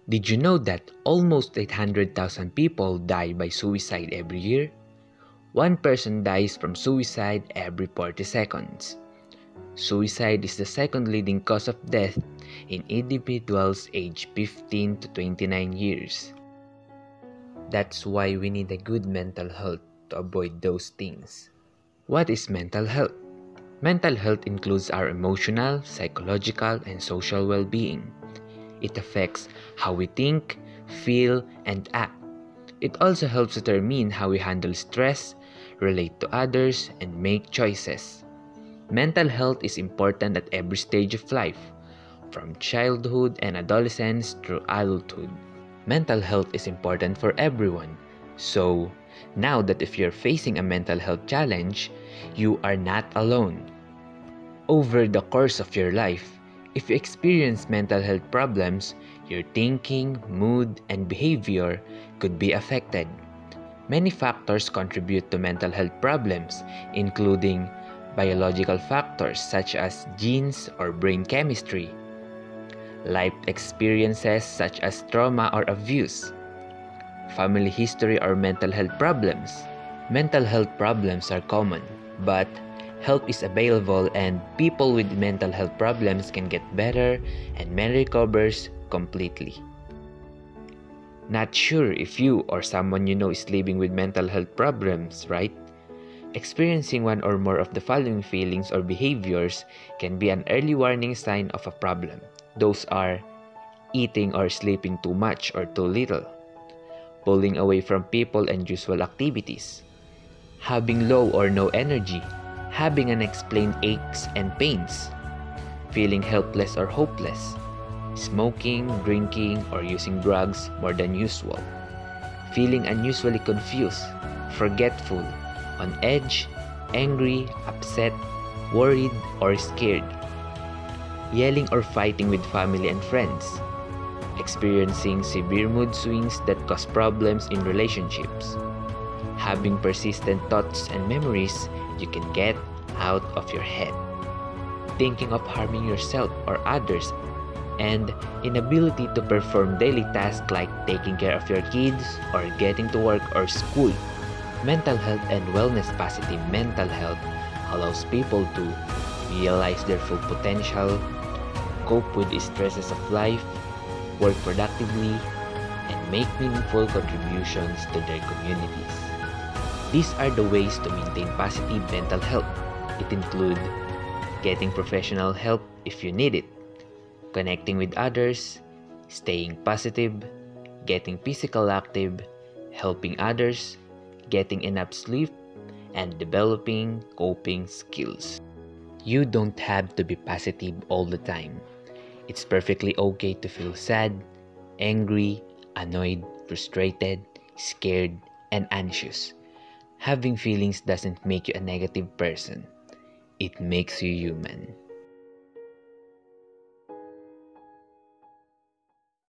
Did you know that almost 800,000 people die by suicide every year? One person dies from suicide every 40 seconds. Suicide is the second leading cause of death in individuals aged 15 to 29 years. That's why we need a good mental health to avoid those things. What is mental health? Mental health includes our emotional, psychological, and social well-being. It affects how we think, feel, and act. It also helps determine how we handle stress, relate to others, and make choices. Mental health is important at every stage of life, from childhood and adolescence through adulthood. Mental health is important for everyone. So, now that if you're facing a mental health challenge, you are not alone. Over the course of your life, if you experience mental health problems, your thinking, mood, and behavior could be affected. Many factors contribute to mental health problems, including biological factors such as genes or brain chemistry, life experiences such as trauma or abuse, family history or mental health problems. Mental health problems are common, but help is available and people with mental health problems can get better and many recovers completely. Not sure if you or someone you know is living with mental health problems, right? Experiencing one or more of the following feelings or behaviors can be an early warning sign of a problem. Those are eating or sleeping too much or too little, pulling away from people and usual activities, having low or no energy, having unexplained aches and pains, feeling helpless or hopeless, smoking, drinking, or using drugs more than usual, feeling unusually confused, forgetful, on edge, angry, upset, worried, or scared, yelling or fighting with family and friends, experiencing severe mood swings that cause problems in relationships, having persistent thoughts and memories you can get out of your head, thinking of harming yourself or others, and inability to perform daily tasks like taking care of your kids or getting to work or school. Mental health and wellness. Positive mental health allows people to realize their full potential, cope with the stresses of life, work productively, and make meaningful contributions to their communities. These are the ways to maintain positive mental health. It includes getting professional help if you need it, connecting with others, staying positive, getting physical active, helping others, getting enough sleep, and developing coping skills. You don't have to be positive all the time. It's perfectly okay to feel sad, angry, annoyed, frustrated, scared, and anxious. Having feelings doesn't make you a negative person. It makes you human.